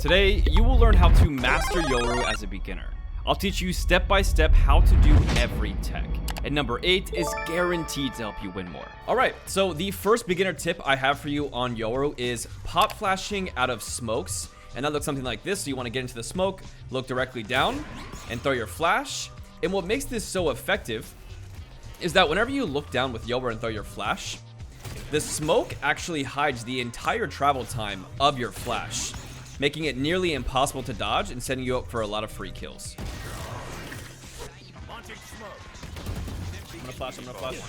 Today, you will learn how to master Yoru as a beginner. I'll teach you step by step how to do every tech. And number 8 is guaranteed to help you win more. Alright, so the first beginner tip I have for you on Yoru is pop flashing out of smokes. And that looks something like this. So you want to get into the smoke, look directly down, and throw your flash. And what makes this so effective is that whenever you look down with Yoru and throw your flash, the smoke actually hides the entire travel time of your flash, making it nearly impossible to dodge and setting you up for a lot of free kills. I'm gonna flash.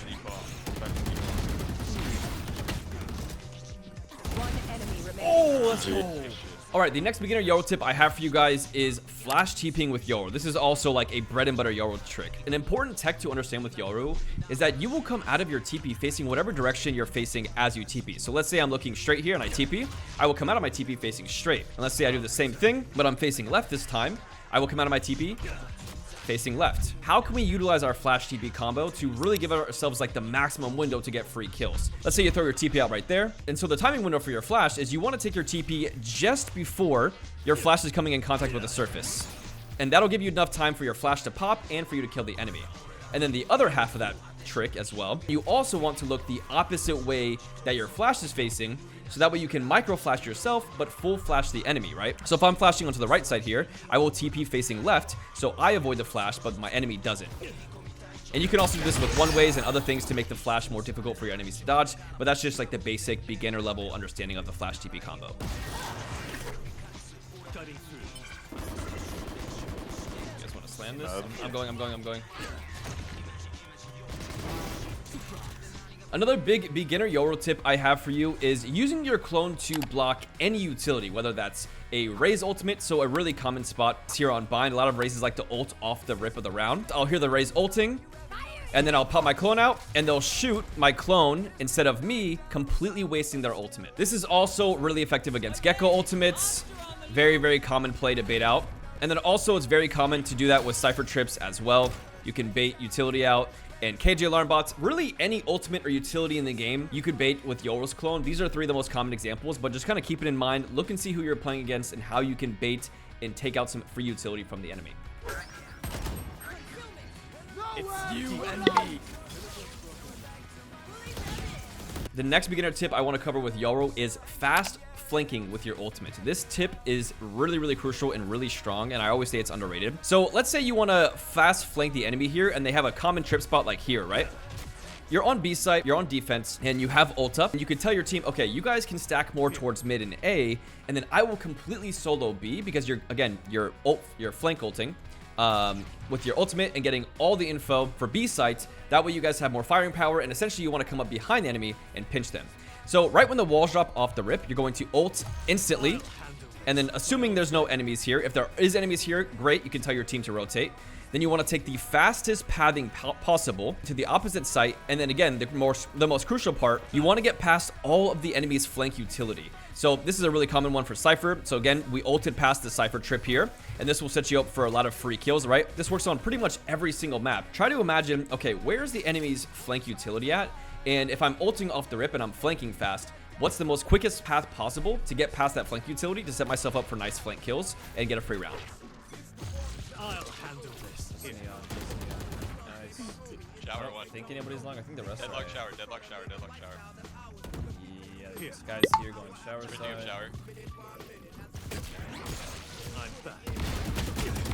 Oh, let's go. Alright, the next beginner Yoru tip I have for you guys is flash TPing with Yoru. This is also like a bread and butter Yoru trick. An important tech to understand with Yoru is that you will come out of your TP facing whatever direction you're facing as you TP. So let's say I'm looking straight here and I TP. I will come out of my TP facing straight. And let's say I do the same thing, but I'm facing left this time. I will come out of my TP facing left. How can we utilize our flash TP combo to really give ourselves like the maximum window to get free kills? Let's say you throw your TP out right there. And so the timing window for your flash is you want to take your TP just before your flash is coming in contact with the surface. And that'll give you enough time for your flash to pop and for you to kill the enemy. And then the other half of that trick as well, you also want to look the opposite way that your flash is facing, so that way you can micro flash yourself but full flash the enemy, right? So if I'm flashing onto the right side here, I will TP facing left so I avoid the flash but my enemy doesn't. And you can also do this with one ways and other things to make the flash more difficult for your enemies to dodge, but that's just like the basic beginner level understanding of the flash TP combo. You guys want to slam this? I'm going. Another big beginner Yoru tip I have for you is using your clone to block any utility, whether that's a Raze ultimate, so a really common spot here on Bind. A lot of Razes like to ult off the rip of the round. I'll hear the Raze ulting, and then I'll pop my clone out, and they'll shoot my clone instead of me, completely wasting their ultimate. This is also really effective against Gecko ultimates. Very, very common play to bait out. And then also it's very common to do that with Cypher trips as well. You can bait utility out. And KJ alarm bots, really any ultimate or utility in the game, you could bait with Yoru's clone. These are 3 of the most common examples, but just kind of keep it in mind. Look and see who you're playing against and how you can bait and take out some free utility from the enemy. It's you and me. The next beginner tip I want to cover with Yoru is fast flanking with your ultimate. This tip is really, really crucial and really strong, and I always say it's underrated. So let's say you want to fast flank the enemy here, and they have a common trip spot like here, right? You're on B site, you're on defense, and you have ult up. And you can tell your team, okay, you guys can stack more towards mid and A, and then I will completely solo B because you're flank ulting with your ultimate and getting all the info for B sites. That way you guys have more firing power, and essentially you want to come up behind the enemy and pinch them. So right when the walls drop off the rip, you're going to ult instantly. And then assuming there's no enemies here, if there is enemies here, great, you can tell your team to rotate. Then you want to take the fastest pathing possible to the opposite site. And then again, the most crucial part, you want to get past all of the enemy's flank utility. So this is a really common one for Cypher. So again, we ulted past the Cypher trip here, and this will set you up for a lot of free kills, right? This works on pretty much every single map. Try to imagine, okay, where's the enemy's flank utility at? And if I'm ulting off the rip and I'm flanking fast, what's the most quickest path possible to get past that flank utility to set myself up for nice flank kills and get a free round? I'll handle this. Nice. Shower one. I think anybody's long. I think the rest are. Deadlock shower. Yeah, this guy's here going shower side. Shower. I'm back.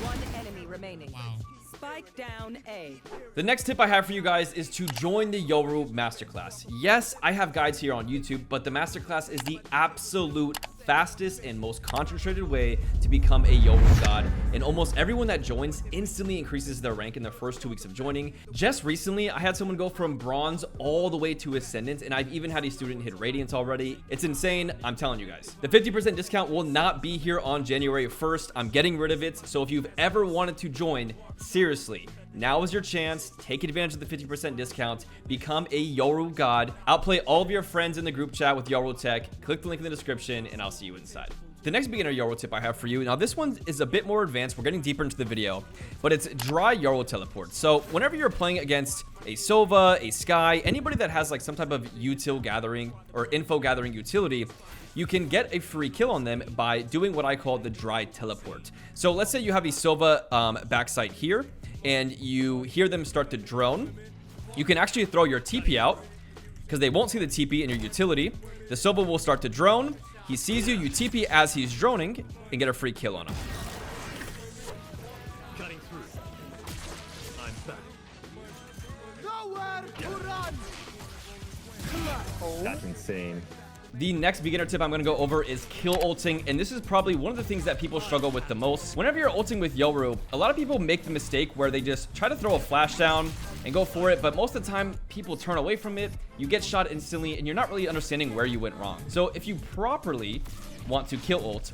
One enemy remaining. Wow. Spike down A. The next tip I have for you guys is to join the Yoru Masterclass. Yes, I have guides here on YouTube, but the Masterclass is the absolute fastest and most concentrated way to become a Yoru god, and almost everyone that joins instantly increases their rank in their first 2 weeks of joining. Just recently, I had someone go from bronze all the way to ascendant, and I've even had a student hit radiant already. It's insane, I'm telling you guys. The 50% discount will not be here on January 1st. I'm getting rid of it, so if you've ever wanted to join, seriously, now is your chance. Take advantage of the 50% discount. Become a Yoru god. Outplay all of your friends in the group chat with Yoru Tech. Click the link in the description, and I'll see you inside. The next beginner Yoru tip I have for you, now this one is a bit more advanced. We're getting deeper into the video, but it's dry Yoru teleport. So whenever you're playing against a Sova, a Sky, anybody that has like some type of util gathering or info gathering utility, you can get a free kill on them by doing what I call the dry teleport. So let's say you have a Sova backside here, and you hear them start to drone. You can actually throw your TP out, because they won't see the TP in your utility. The Sova will start to drone. He sees you, you TP as he's droning, and get a free kill on him. Cutting through. I'm back. Nowhere to run. That's insane. The next beginner tip I'm going to go over is kill ulting, and this is probably one of the things that people struggle with the most. Whenever you're ulting with Yoru, a lot of people make the mistake where they just try to throw a flash down and go for it, but most of the time people turn away from it, you get shot instantly, and you're not really understanding where you went wrong. So if you properly want to kill ult,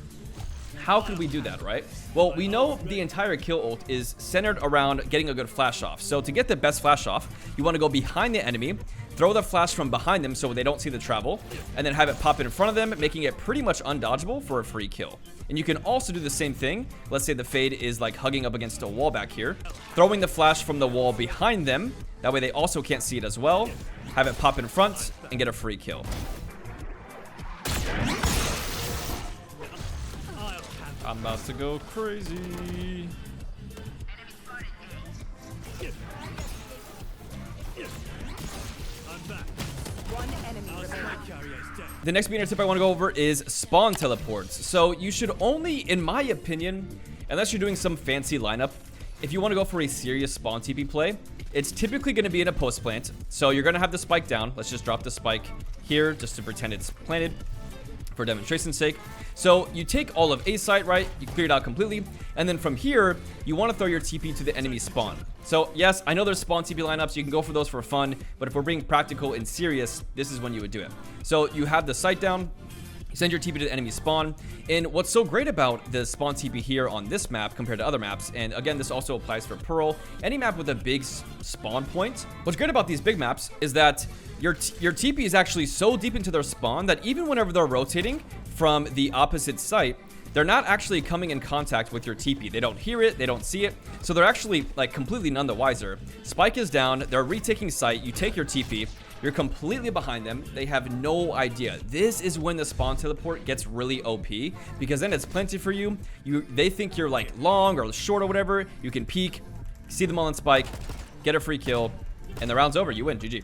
how can we do that, right? Well, we know the entire kill ult is centered around getting a good flash off. So to get the best flash off, you want to go behind the enemy, throw the flash from behind them so they don't see the travel, and then have it pop in front of them, making it pretty much undodgeable for a free kill. And you can also do the same thing. Let's say the fade is like hugging up against a wall back here, throwing the flash from the wall behind them. That way they also can't see it as well. Have it pop in front and get a free kill. I'm about to go crazy. I'm back. One enemy remaining. Carrier's dead. The next beginner tip I want to go over is spawn teleports. So you should only, in my opinion, unless you're doing some fancy lineup, if you want to go for a serious spawn TP play, it's typically going to be in a post plant. So you're going to have the spike down. Let's just drop the spike here just to pretend it's planted for demonstration's sake. So you take all of A site, right? You clear it out completely. And then from here, you want to throw your TP to the enemy spawn. So yes, I know there's spawn TP lineups. You can go for those for fun. But if we're being practical and serious, this is when you would do it. So you have the site down. You send your TP to the enemy spawn. And what's so great about the spawn TP here on this map compared to other maps, and again, this also applies for Pearl, any map with a big spawn point. What's great about these big maps is that your TP is actually so deep into their spawn that even whenever they're rotating from the opposite site, they're not actually coming in contact with your TP. They don't hear it, they don't see it, so they're actually like completely none the wiser. Spike is down, they're retaking site, you take your TP, you're completely behind them, they have no idea. This is when the spawn teleport gets really OP, because then it's plenty for you. They think you're like long or short or whatever, you can peek, see them all on spike, get a free kill, and the round's over, you win, GG. Fake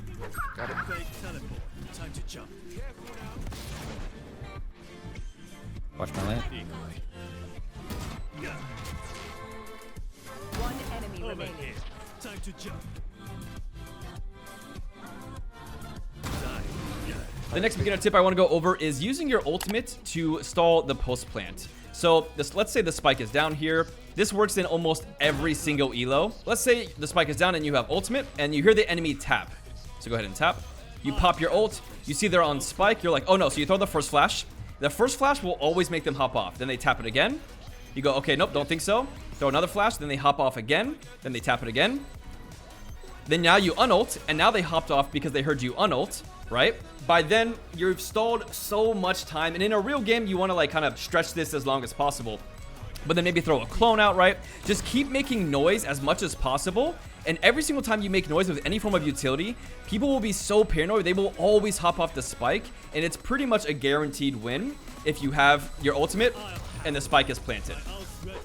teleport. Time to jump. Watch my land. Yeah. One enemy Over remaining. here. Time to jump. Die. Yeah. The next beginner tip I want to go over is using your ultimate to stall the post plant. So let's say the spike is down here. This works in almost every single elo. Let's say the spike is down and you have ultimate and you hear the enemy tap. So go ahead and tap. You pop your ult. You see they're on spike. You're like, oh no. So you throw the first flash. The first flash will always make them hop off. Then they tap it again. You go, okay, nope, don't think so. Throw another flash. Then they hop off again. Then they tap it again. Then now you unult, and now they hopped off because they heard you unult, right? By then, you've stalled so much time, and in a real game, you want to like kind of stretch this as long as possible. But then maybe throw a clone out, right? Just keep making noise as much as possible, and every single time you make noise with any form of utility, people will be so paranoid, they will always hop off the spike, and it's pretty much a guaranteed win if you have your ultimate and the spike is planted. I'll sweat.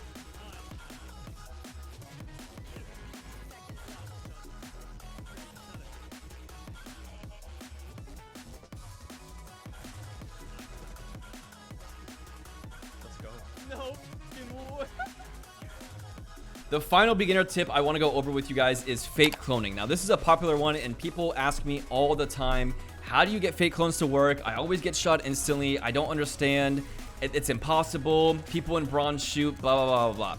The final beginner tip I want to go over with you guys is fake cloning. Now, this is a popular one, and people ask me all the time, how do you get fake clones to work? I always get shot instantly. I don't understand. It's impossible. People in bronze shoot, blah, blah, blah, blah, blah.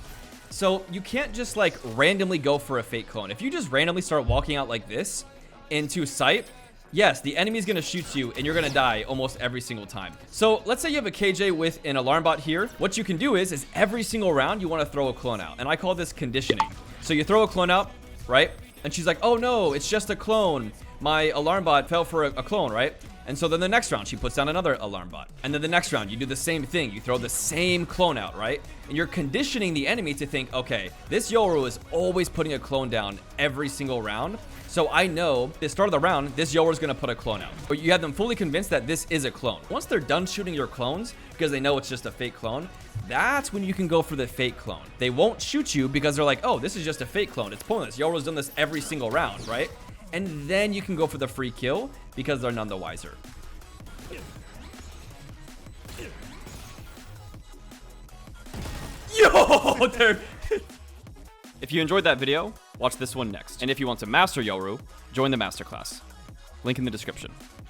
So you can't just like randomly go for a fake clone. If you just randomly start walking out like this into sight, yes, the enemy's gonna shoot you and you're gonna die almost every single time. So let's say you have a KJ with an alarm bot here. What you can do is every single round you wanna throw a clone out. And I call this conditioning. So you throw a clone out, right? And she's like, oh no, it's just a clone. My alarm bot fell for a clone, right? And so then the next round, she puts down another alarm bot. And then the next round, you do the same thing. You throw the same clone out, right? And you're conditioning the enemy to think, okay, this Yoru is always putting a clone down every single round. So I know at the start of the round, this Yoru is going to put a clone out. But you have them fully convinced that this is a clone. Once they're done shooting your clones, because they know it's just a fake clone, that's when you can go for the fake clone. They won't shoot you because they're like, oh, this is just a fake clone. It's pointless. Yoru's done this every single round, right? And then you can go for the free kill because they're none the wiser. Yo, there. If you enjoyed that video, watch this one next. And if you want to master Yoru, join the masterclass. Link in the description.